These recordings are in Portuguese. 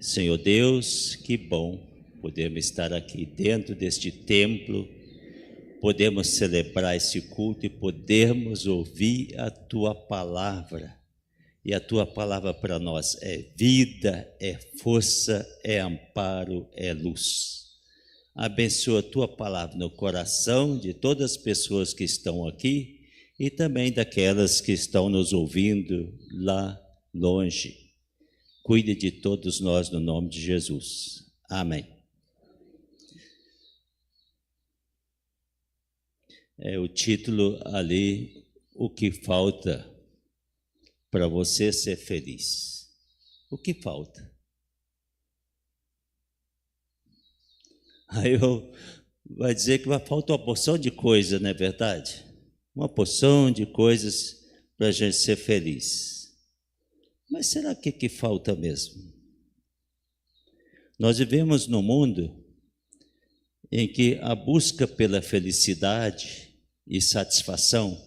Senhor Deus, que bom podemos estar aqui dentro deste templo, podemos celebrar esse culto e podemos ouvir a Tua palavra. E a Tua palavra para nós é vida, é força, é amparo, é luz. Abençoa a Tua palavra no coração de todas as pessoas que estão aqui e também daquelas que estão nos ouvindo lá longe. Cuide de todos nós no nome de Jesus. Amém. É o título ali, o que falta para você ser feliz. O que falta? Aí vai dizer que vai faltar uma porção de coisa, não é verdade? Uma porção de coisas para a gente ser feliz. Mas será que falta mesmo? Nós vivemos num mundo em que a busca pela felicidade e satisfação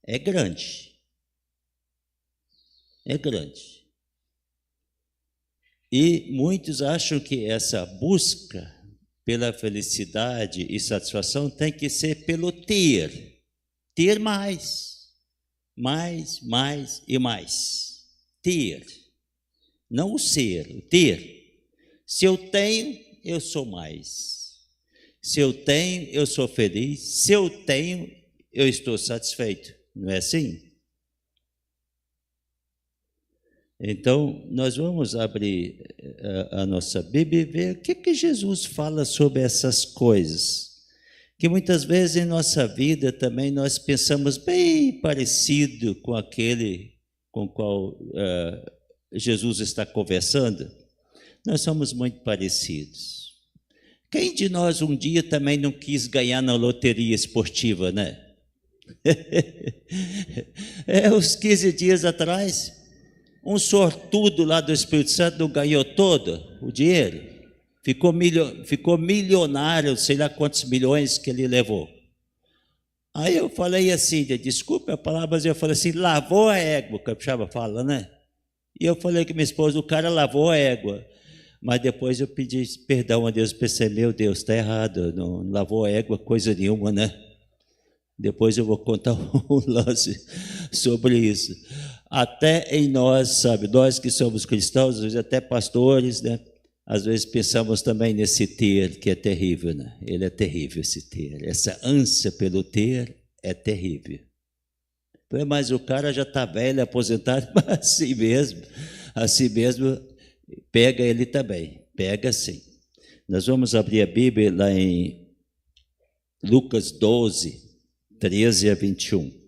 é grande. É grande. E muitos acham que essa busca pela felicidade e satisfação tem que ser pelo ter. Ter mais e mais. Ter, não o ser, o ter. Se eu tenho, eu sou mais. Se eu tenho, eu sou feliz. Se eu tenho, eu estou satisfeito. Não é assim? Então, nós vamos abrir a nossa Bíblia e ver o que Jesus fala sobre essas coisas. Que muitas vezes em nossa vida também nós pensamos bem parecido com aquele com o qual Jesus está conversando. Nós somos muito parecidos. Quem de nós um dia também não quis ganhar na loteria esportiva, né? Uns 15 dias atrás, um sortudo lá do Espírito Santo não ganhou todo o dinheiro. Ficou milionário, sei lá quantos milhões que ele levou. Aí eu falei assim, desculpe a palavra, mas eu falei assim, lavou a égua, o capixaba fala, né? E eu falei com minha esposa, o cara lavou a égua. Mas depois eu pedi perdão a Deus, pensei, meu Deus, está errado, não lavou a égua coisa nenhuma, né? Depois eu vou contar um lance sobre isso. Até em nós, sabe, nós que somos cristãos, às vezes até pastores, né? Às vezes pensamos também nesse ter, que é terrível, né? Ele é terrível, esse ter. Essa ânsia pelo ter é terrível. Mas o cara já está velho, aposentado, mas assim mesmo, pega ele também, pega sim. Nós vamos abrir a Bíblia lá em Lucas 12, 13 a 21.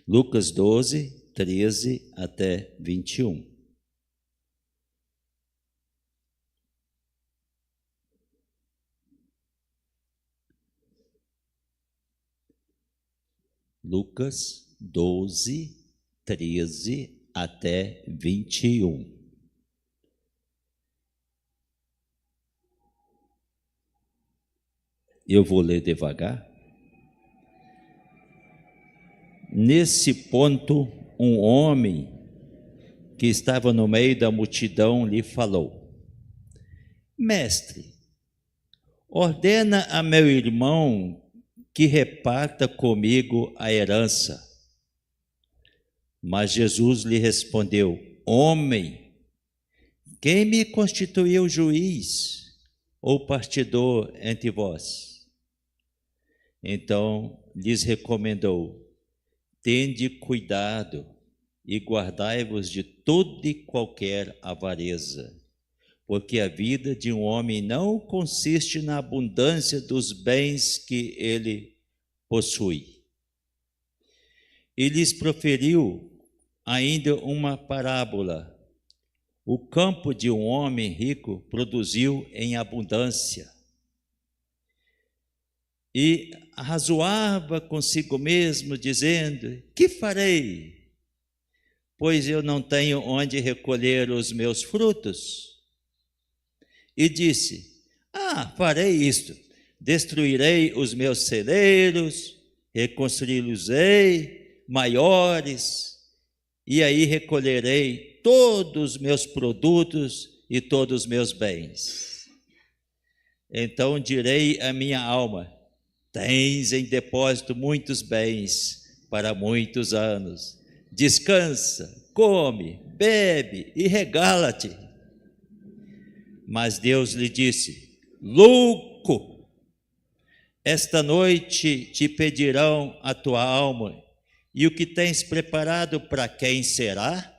Lucas 12, 13 até 21. Lucas 12, 13 até 21. Eu vou ler devagar. Nesse ponto, um homem que estava no meio da multidão lhe falou: Mestre, ordena a meu irmão que reparta comigo a herança. Mas Jesus lhe respondeu: Homem, quem me constituiu juiz ou partidor entre vós? Então lhes recomendou: Tende cuidado e guardai-vos de toda e qualquer avareza, porque a vida de um homem não consiste na abundância dos bens que ele possui. E lhes proferiu ainda uma parábola. O campo de um homem rico produziu em abundância. E arrazoava consigo mesmo, dizendo: Que farei? Pois eu não tenho onde recolher os meus frutos. E disse: farei isto: destruirei os meus celeiros, reconstruí-los-ei, maiores, e aí recolherei todos os meus produtos e todos os meus bens. Então direi à minha alma: tens em depósito muitos bens para muitos anos. Descansa, come, bebe e regala-te. Mas Deus lhe disse: louco, esta noite te pedirão a tua alma, e o que tens preparado para quem será?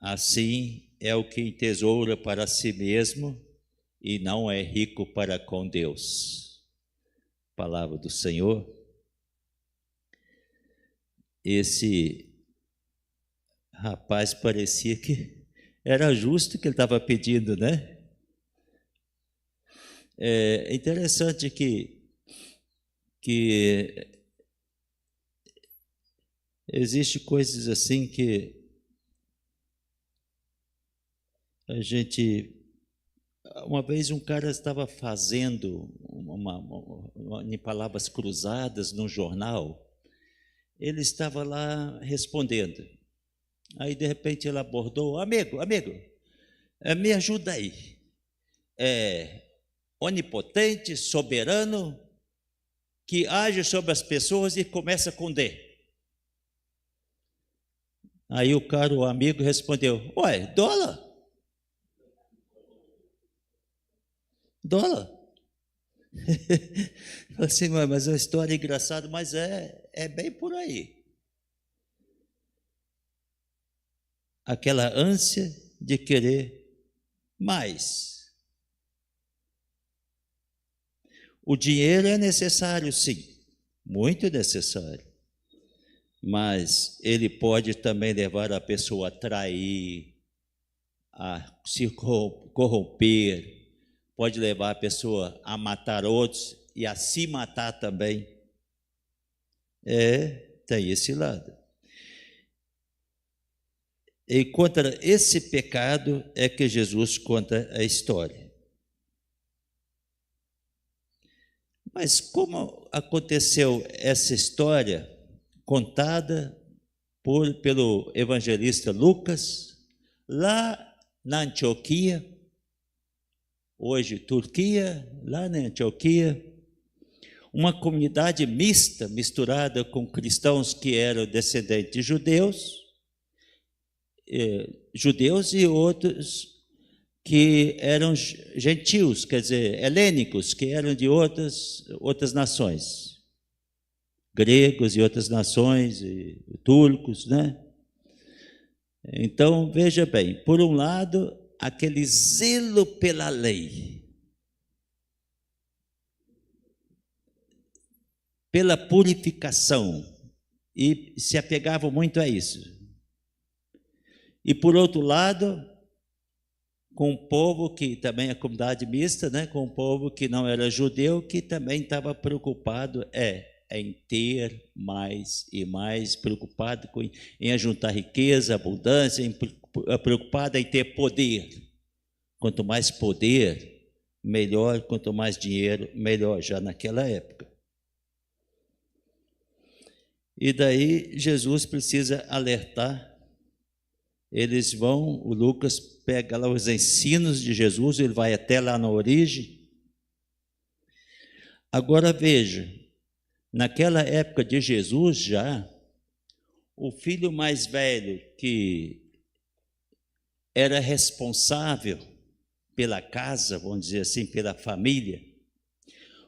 Assim é o que entesoura para si mesmo e não é rico para com Deus. Palavra do Senhor. Esse rapaz parecia que era justo o que ele estava pedindo, né? É interessante que existe coisas assim que a gente... Uma vez um cara estava fazendo, em palavras cruzadas, num jornal, ele estava lá respondendo. Aí, de repente, ele abordou: amigo, me ajuda aí. Onipotente, soberano, que age sobre as pessoas e começa com D. Aí o amigo respondeu: ué, dólar? Dólar? Assim, mas é uma história engraçada, mas é bem por aí. Aquela ânsia de querer mais. O dinheiro é necessário, sim, muito necessário, mas ele pode também levar a pessoa a trair, a se corromper, pode levar a pessoa a matar outros e a se matar também. Tem esse lado. E contra esse pecado é que Jesus conta a história. Mas como aconteceu essa história contada pelo evangelista Lucas, lá na Antioquia, hoje Turquia, lá na Antioquia, uma comunidade mista, misturada com cristãos que eram descendentes de judeus e outros que eram gentios, quer dizer, helênicos, que eram de outras nações, gregos e outras nações, e turcos, né? Então, veja bem, por um lado, aquele zelo pela lei, pela purificação, e se apegavam muito a isso. E por outro lado, com o povo que também é comunidade mista, né, com o povo que não era judeu, que também estava preocupado em ter mais e mais, preocupado em ajuntar riqueza, abundância, preocupado em ter poder. Quanto mais poder, melhor; quanto mais dinheiro, melhor, já naquela época. E daí Jesus precisa alertar. Eles vão, o Lucas pega lá os ensinos de Jesus, ele vai até lá na origem. Agora veja, naquela época de Jesus já, o filho mais velho, que era responsável pela casa, vamos dizer assim, pela família,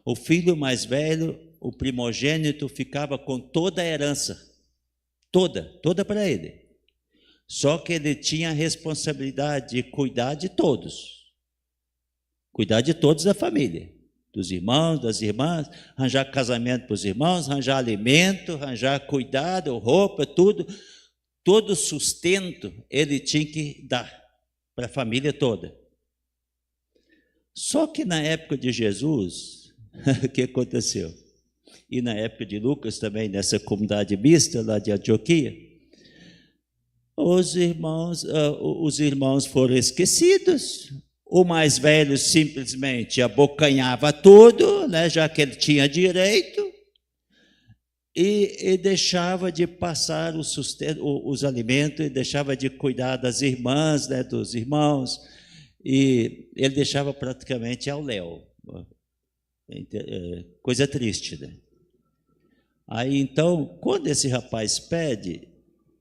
o filho mais velho, o primogênito, ficava com toda a herança, toda para ele. Só que ele tinha a responsabilidade de cuidar de todos da família, dos irmãos, das irmãs, arranjar casamento para os irmãos, arranjar alimento, arranjar cuidado, roupa, tudo, todo sustento ele tinha que dar para a família toda. Só que na época de Jesus, o que aconteceu? E na época de Lucas também, nessa comunidade mista lá de Antioquia, os irmãos foram esquecidos. O mais velho simplesmente abocanhava tudo, né, já que ele tinha direito. e deixava de passar o sustento, os alimentos, e deixava de cuidar das irmãs, né, dos irmãos, e ele deixava praticamente ao léu. Coisa triste, né? Aí então, quando esse rapaz pede,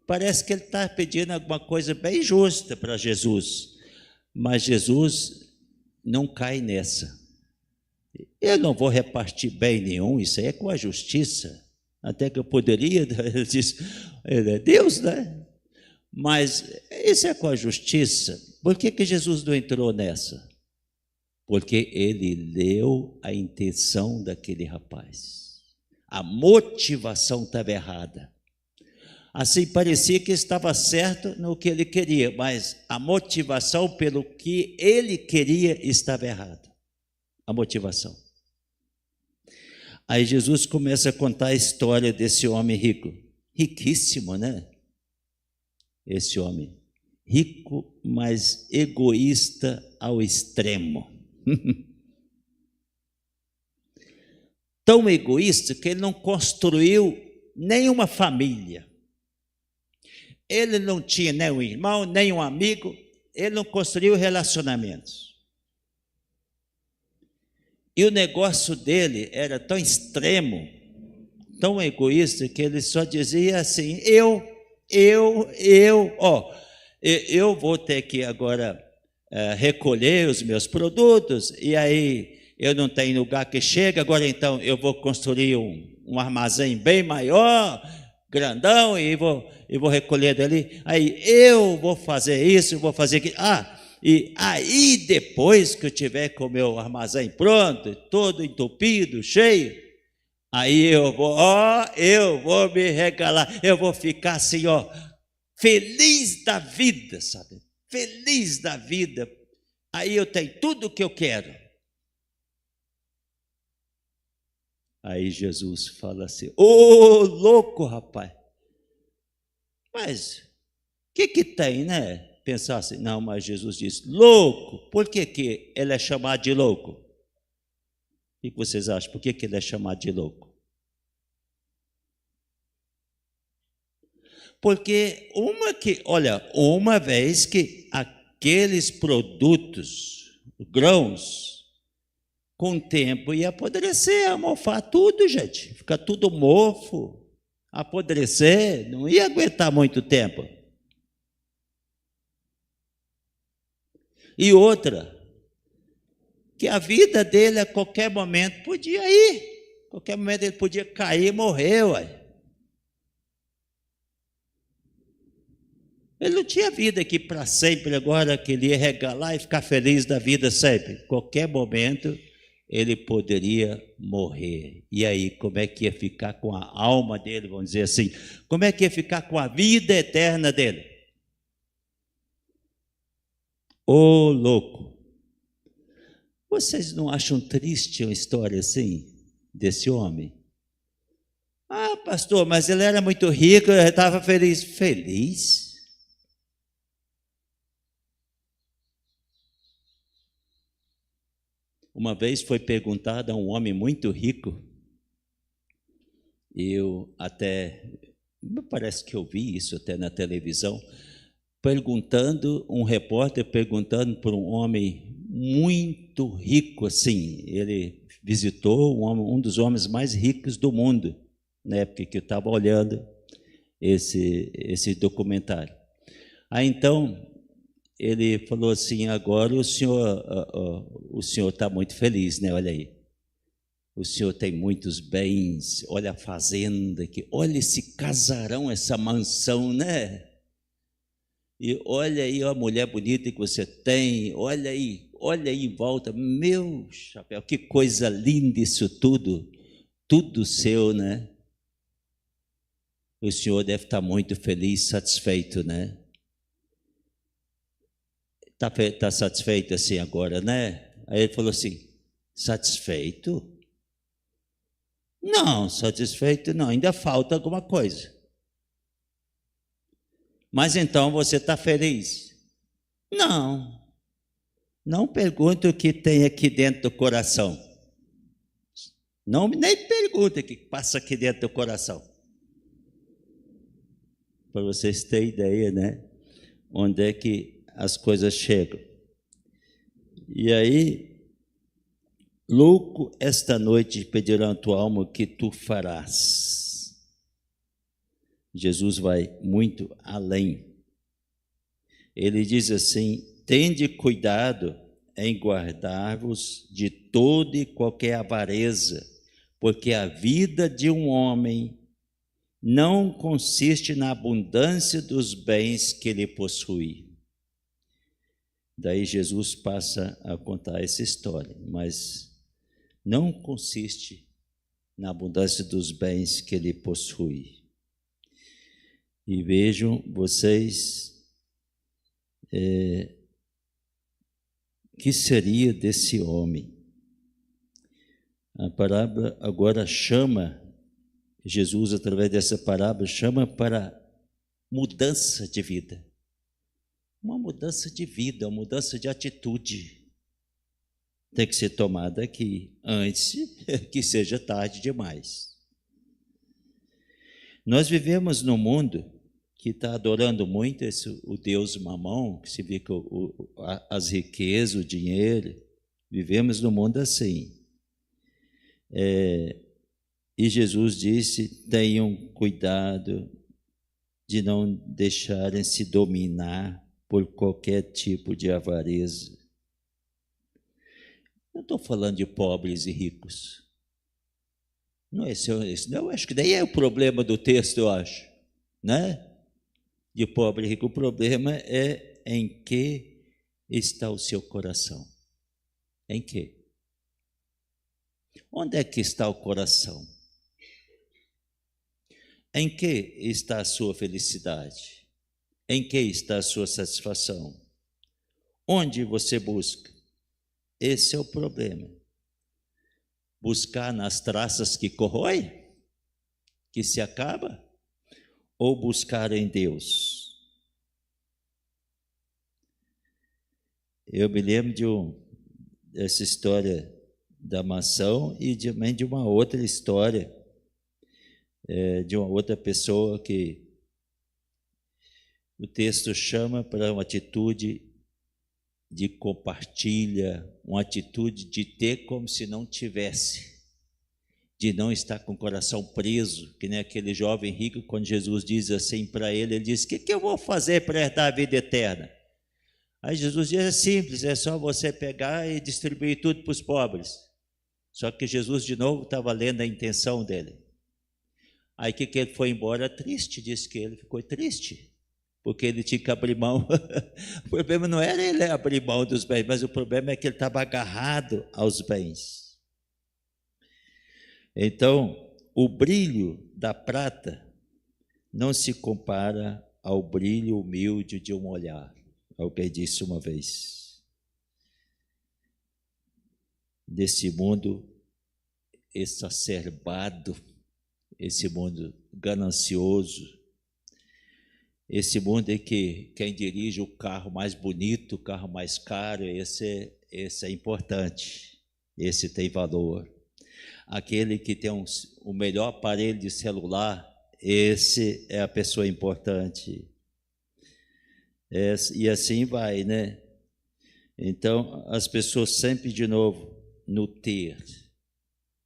parece que ele está pedindo alguma coisa bem justa para Jesus, mas Jesus não cai nessa. Eu não vou repartir bem nenhum, isso aí é com a justiça. Até que eu poderia, ele disse, ele é Deus, né? Mas isso é com a justiça. Por que Jesus não entrou nessa? Porque ele leu a intenção daquele rapaz. A motivação estava errada. Assim, parecia que estava certo no que ele queria, mas a motivação pelo que ele queria estava errada. A motivação. Aí Jesus começa a contar a história desse homem rico. Riquíssimo, né? Esse homem. Rico, mas egoísta ao extremo. Tão egoísta que ele não construiu nenhuma família. Ele não tinha nem um irmão, nem um amigo. Ele não construiu relacionamentos. E o negócio dele era tão extremo, tão egoísta, que ele só dizia assim, eu vou ter que agora recolher os meus produtos, e aí eu não tenho lugar que chega, agora então eu vou construir um armazém bem maior, grandão, e vou recolher dali, aí eu vou fazer isso, vou fazer aquilo, e aí depois que eu tiver com o meu armazém pronto, todo entupido, cheio, aí eu vou me regalar, eu vou ficar assim, feliz da vida, sabe? Feliz da vida. Aí eu tenho tudo o que eu quero. Aí Jesus fala assim, louco, rapaz. Mas o que tem, né? Pensar assim, não, mas Jesus diz, louco, por que ele é chamado de louco? O que vocês acham? Por que ele é chamado de louco? Porque uma vez que aqueles produtos, grãos, com o tempo ia apodrecer, amorfar tudo, gente, fica tudo mofo, apodrecer, não ia aguentar muito tempo. E outra, que a vida dele a qualquer momento podia ir, a qualquer momento ele podia cair e morrer, ué. Ele não tinha vida aqui para sempre, agora que ele ia regalar e ficar feliz da vida sempre. A qualquer momento ele poderia morrer. E aí, como é que ia ficar com a alma dele, vamos dizer assim? Como é que ia ficar com a vida eterna dele? Ô louco! Vocês não acham triste uma história assim, desse homem? Ah, pastor, mas ele era muito rico, ele estava feliz. Feliz? Uma vez foi perguntado a um homem muito rico, me parece que eu vi isso até na televisão, um repórter perguntando para um homem muito rico, assim, ele visitou um dos homens mais ricos do mundo, na época que eu estava olhando esse documentário. Aí então ele falou assim, agora o senhor está muito feliz, né? Olha aí, o senhor tem muitos bens, olha a fazenda aqui, olha esse casarão, essa mansão, né? E olha aí a mulher bonita que você tem, olha aí em volta, meu chapéu, que coisa linda isso tudo seu, né? O senhor deve estar muito feliz, satisfeito, né? Está satisfeito assim agora, né? Aí ele falou assim, satisfeito? Não, satisfeito não, ainda falta alguma coisa. Mas então você está feliz? Não pergunte o que tem aqui dentro do coração. Nem pergunte. pergunta que passa aqui dentro do coração. Para vocês terem ideia, né? Onde é que as coisas chegam. E aí, louco esta noite pedirão a tua alma o que tu farás. Jesus vai muito além. Ele diz assim: tende cuidado em guardar-vos de toda e qualquer avareza, porque a vida de um homem não consiste na abundância dos bens que ele possui. Daí Jesus passa a contar essa história, mas não consiste na abundância dos bens que ele possui. E vejam vocês, que seria desse homem? A parábola agora chama, Jesus, através dessa parábola, chama para mudança de vida. Uma mudança de vida, uma mudança de atitude. Tem que ser tomada aqui, antes que seja tarde demais. Nós vivemos num mundo que está adorando muito o Deus Mamão, que significa as riquezas, o dinheiro. Vivemos num mundo assim. E Jesus disse: tenham cuidado de não deixarem se dominar por qualquer tipo de avareza. Não estou falando de pobres e ricos. Não, eu acho que daí é o problema do texto, eu acho, né? De pobre e rico. O problema é em que está o seu coração. Em que? Onde é que está o coração? Em que está a sua felicidade? Em que está a sua satisfação? Onde você busca? Esse é o problema. Buscar nas traças que corrói, que se acaba, ou buscar em Deus? Eu me lembro dessa história da maçã e também de uma outra história, de uma outra pessoa que o texto chama para uma atitude de compartilha, uma atitude de ter como se não tivesse, de não estar com o coração preso, que nem aquele jovem rico, quando Jesus diz assim para ele, ele diz: o que eu vou fazer para herdar a vida eterna? Aí Jesus diz: é simples, é só você pegar e distribuir tudo para os pobres. Só que Jesus de novo estava lendo a intenção dele. Aí que ele foi embora triste, disse que ele ficou triste, porque ele tinha que abrir mão. O problema não era ele abrir mão dos bens, mas o problema é que ele estava agarrado aos bens. Então, o brilho da prata não se compara ao brilho humilde de um olhar. Alguém disse uma vez. Desse mundo exacerbado, esse mundo ganancioso, esse mundo em que quem dirige o carro mais bonito, o carro mais caro, esse é importante, esse tem valor. Aquele que tem o melhor aparelho de celular, esse é a pessoa importante. E assim vai, né? Então, as pessoas sempre, de novo, no ter.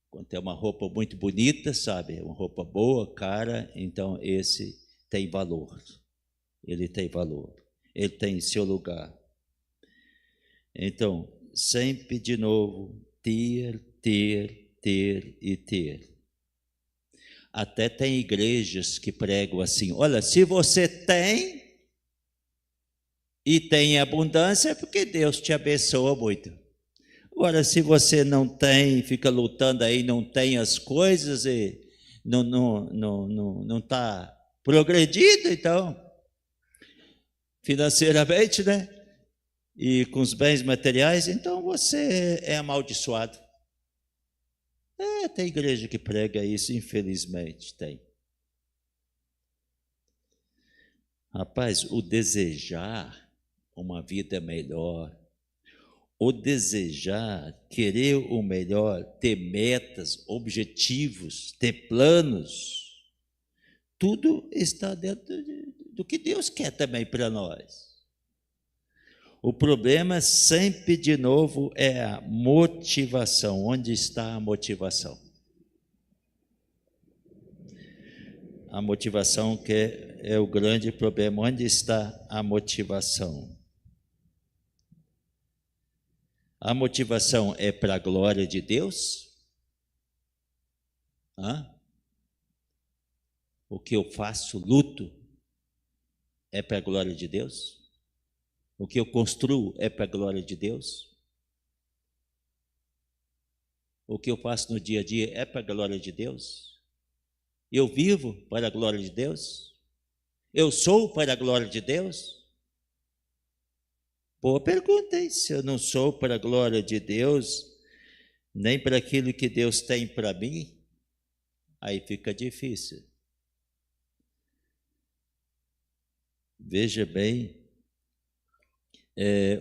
Quando tem uma roupa muito bonita, sabe? Uma roupa boa, cara, então esse tem valor. Ele tem valor. Ele tem seu lugar. Então, sempre, de novo, ter e ter. Até tem igrejas que pregam assim: olha, se você tem e tem abundância, é porque Deus te abençoa muito. Agora, se você não tem, fica lutando aí, não tem as coisas e não está progredindo, então, financeiramente, né? E com os bens materiais, então você é amaldiçoado. Tem igreja que prega isso, infelizmente, tem. Rapaz, o desejar uma vida melhor, o desejar, querer o melhor, ter metas, objetivos, ter planos, tudo está dentro do que Deus quer também para nós. O problema sempre, de novo, é a motivação. Onde está a motivação? A motivação que é o grande problema. Onde está a motivação? A motivação é para a glória de Deus? O que eu faço, luto, é para a glória de Deus? O que eu construo é para a glória de Deus? O que eu faço no dia a dia é para a glória de Deus? Eu vivo para a glória de Deus? Eu sou para a glória de Deus? Boa pergunta, hein? Se eu não sou para a glória de Deus, nem para aquilo que Deus tem para mim, aí fica difícil. Veja bem,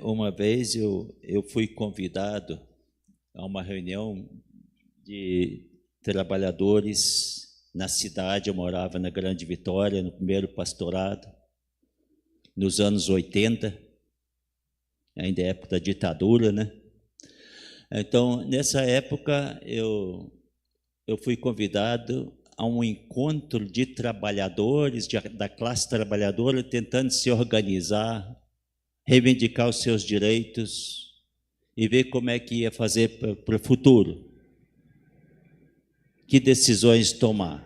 uma vez eu fui convidado a uma reunião de trabalhadores na cidade. Eu morava na Grande Vitória, no primeiro pastorado, nos anos 80, ainda é época da ditadura, né? Então, nessa época, eu fui convidado a um encontro de trabalhadores, da classe trabalhadora, tentando se organizar, reivindicar os seus direitos e ver como é que ia fazer para o futuro. Que decisões tomar.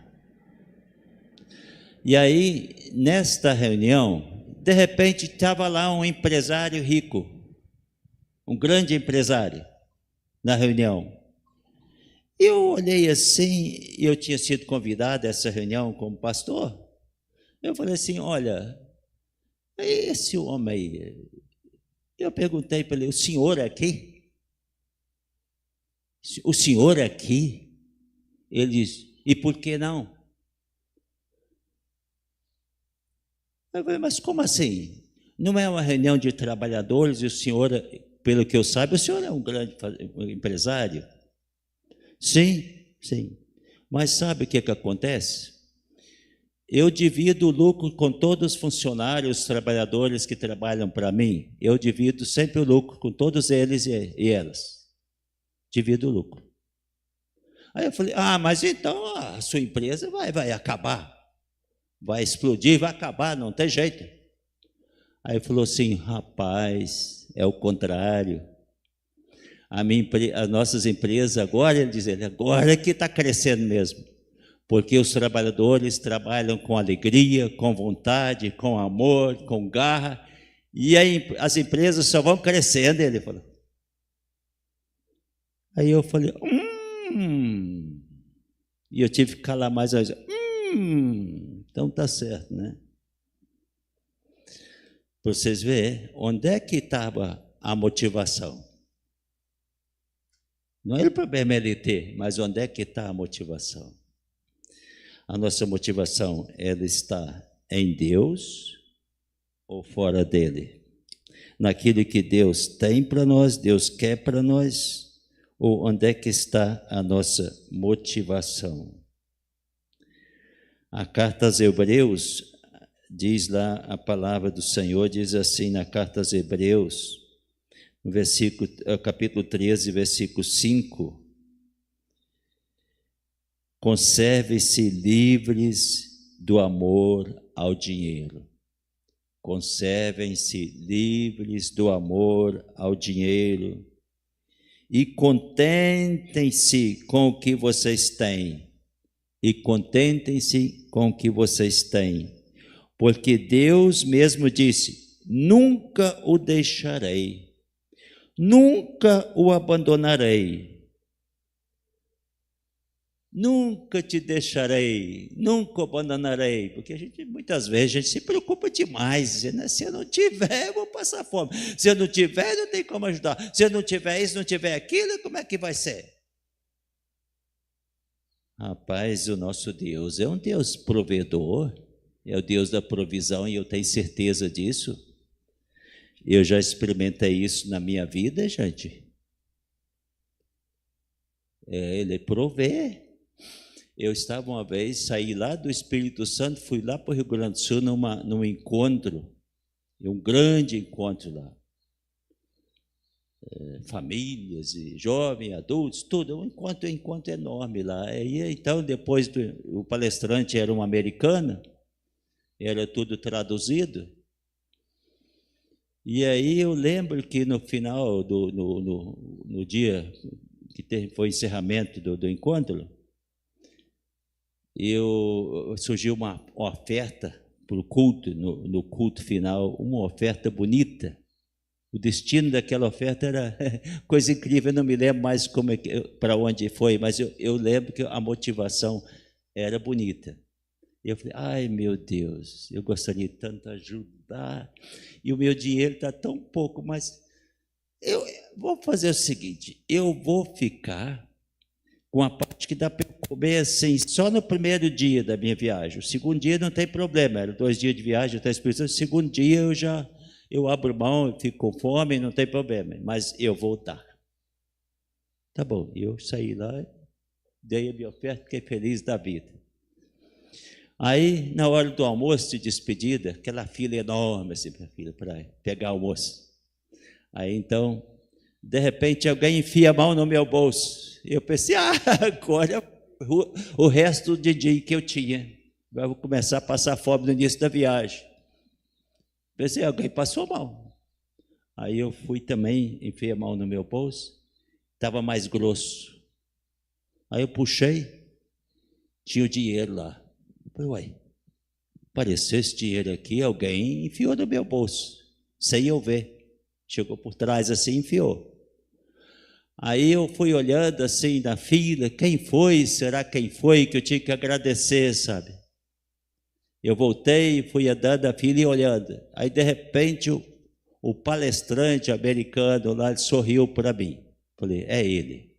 E aí, nesta reunião, de repente, estava lá um empresário rico, um grande empresário, na reunião. Eu olhei assim, e eu tinha sido convidado a essa reunião como pastor. Eu falei assim, olha, esse homem aí, eu perguntei para ele, o senhor é aqui? O senhor é aqui? Ele disse, e por que não? Eu falei, mas como assim? Não é uma reunião de trabalhadores e o senhor, pelo que eu saiba, o senhor é um grande empresário? Sim, sim. Mas sabe o que acontece? Eu divido o lucro com todos os funcionários, os trabalhadores que trabalham para mim. Eu divido sempre o lucro com todos eles e elas. Divido o lucro. Aí eu falei, mas então a sua empresa vai acabar. Vai explodir, vai acabar, não tem jeito. Aí ele falou assim, rapaz, é o contrário. As nossas empresas agora, ele diz, agora é que está crescendo mesmo. Porque os trabalhadores trabalham com alegria, com vontade, com amor, com garra, e aí as empresas só vão crescendo, ele falou. Aí eu falei, e eu tive que calar mais uma vez, então tá certo, né? Para vocês verem, onde é que estava a motivação? Não é o problema ele ter, mas onde é que está a motivação? A nossa motivação, ela está em Deus ou fora dele? Naquilo que Deus tem para nós, Deus quer para nós, ou onde é que está a nossa motivação? A carta aos Hebreus, diz lá a palavra do Senhor, diz assim na carta aos Hebreus, no capítulo 13, versículo 5, conserve-se livres do amor ao dinheiro. Conservem-se livres do amor ao dinheiro e contentem-se com o que vocês têm. E contentem-se com o que vocês têm. Porque Deus mesmo disse, nunca o deixarei, nunca o abandonarei. Nunca te deixarei, nunca abandonarei, porque muitas vezes a gente se preocupa demais, dizendo, se eu não tiver, eu vou passar fome, se eu não tiver, não tem como ajudar, se eu não tiver isso, não tiver aquilo, como é que vai ser? Rapaz, o nosso Deus é um Deus provedor, é o Deus da provisão, e eu tenho certeza disso. Eu já experimentei isso na minha vida, gente. Ele provê. Eu estava uma vez, saí lá do Espírito Santo, fui lá para o Rio Grande do Sul num encontro, um grande encontro lá. Famílias, e jovens, adultos, tudo, um encontro enorme lá. Então, depois, o palestrante era um americano, era tudo traduzido. E aí eu lembro que no final, no dia que foi o encerramento do encontro, surgiu uma oferta para o culto, no culto final, uma oferta bonita. O destino daquela oferta era coisa incrível, eu não me lembro mais para onde foi, mas eu lembro que a motivação era bonita. E eu falei, ai meu Deus, eu gostaria tanto de ajudar, e o meu dinheiro está tão pouco, mas eu vou fazer o seguinte, eu vou ficar com a parte que dá para eu comer assim, só no primeiro dia da minha viagem. O segundo dia não tem problema, eram 2 dias de viagem, até o segundo dia eu abro mão, eu fico com fome, não tem problema, mas eu vou dar. Tá bom, eu saí lá, dei a minha oferta, fiquei feliz da vida. Aí, na hora do almoço de despedida, aquela fila enorme assim, para pegar almoço. Aí, então, de repente, alguém enfia a mão no meu bolso. Eu pensei, agora o resto do dia que eu tinha. Eu vou começar a passar fome no início da viagem. Pensei, alguém passou a mão. Aí eu fui também, enfiei a mão no meu bolso, estava mais grosso. Aí eu puxei, tinha o dinheiro lá. Eu falei, uai, apareceu esse dinheiro aqui, alguém enfiou no meu bolso, sem eu ver. Chegou por trás assim e enfiou. Aí eu fui olhando assim na fila, quem foi? Será quem foi que eu tinha que agradecer, sabe? Eu voltei, fui andando na fila e olhando. Aí de repente o palestrante americano lá sorriu para mim. Falei, é ele.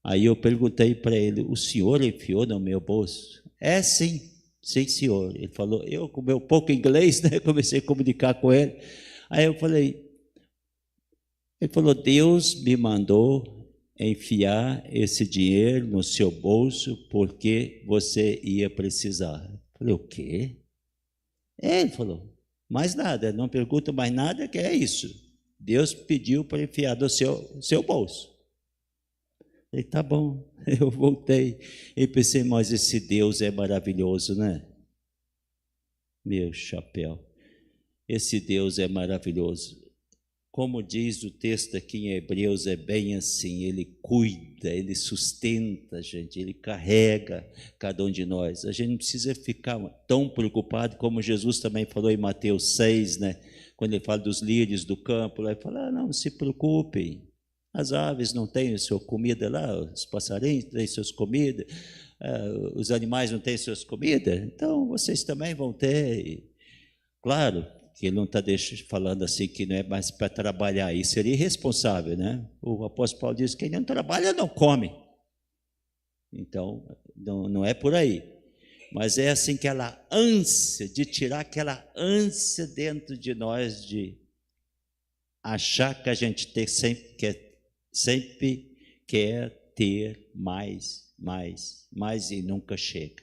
Aí eu perguntei para ele, o senhor enfiou no meu bolso? É sim, sim senhor. Ele falou, eu com meu pouco inglês, né, comecei a comunicar com ele. Aí eu falei, ele falou, Deus me mandou enfiar esse dinheiro no seu bolso porque você ia precisar. Eu falei, o quê? Ele falou, mais nada, não pergunta mais nada, que é isso. Deus pediu para enfiar no seu bolso. Eu falei, tá bom, eu voltei e pensei, mas esse Deus é maravilhoso, né? Meu chapéu, esse Deus é maravilhoso. Como diz o texto aqui em Hebreus, é bem assim, ele cuida, ele sustenta a gente, ele carrega cada um de nós. A gente não precisa ficar tão preocupado como Jesus também falou em Mateus 6, né? Quando ele fala dos lírios do campo, lá ele fala, não se preocupem, as aves não têm sua comida lá, os passarinhos têm suas comidas, os animais não têm suas comidas, então vocês também vão ter. Claro que ele não está falando assim que não é mais para trabalhar, isso seria irresponsável, né? O apóstolo Paulo diz que quem não trabalha não come. Então, não é por aí. Mas é assim aquela ânsia, de tirar aquela ânsia dentro de nós de achar que a gente sempre quer ter mais e nunca chega.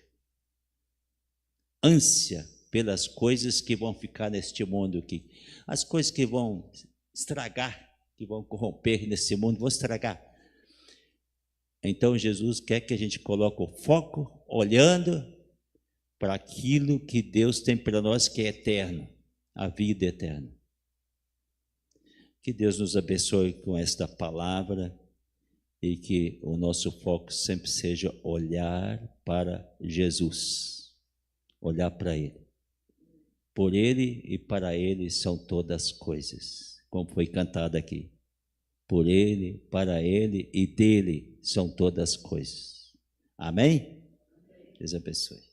Ânsia pelas coisas que vão ficar neste mundo aqui. As coisas que vão estragar, que vão corromper nesse mundo, vão estragar. Então Jesus quer que a gente coloque o foco olhando para aquilo que Deus tem para nós, que é eterno, a vida eterna. Que Deus nos abençoe com esta palavra e que o nosso foco sempre seja olhar para Jesus, olhar para Ele. Por Ele e para Ele são todas as coisas, como foi cantado aqui. Por Ele, para Ele e dele são todas as coisas. Amém? Deus abençoe.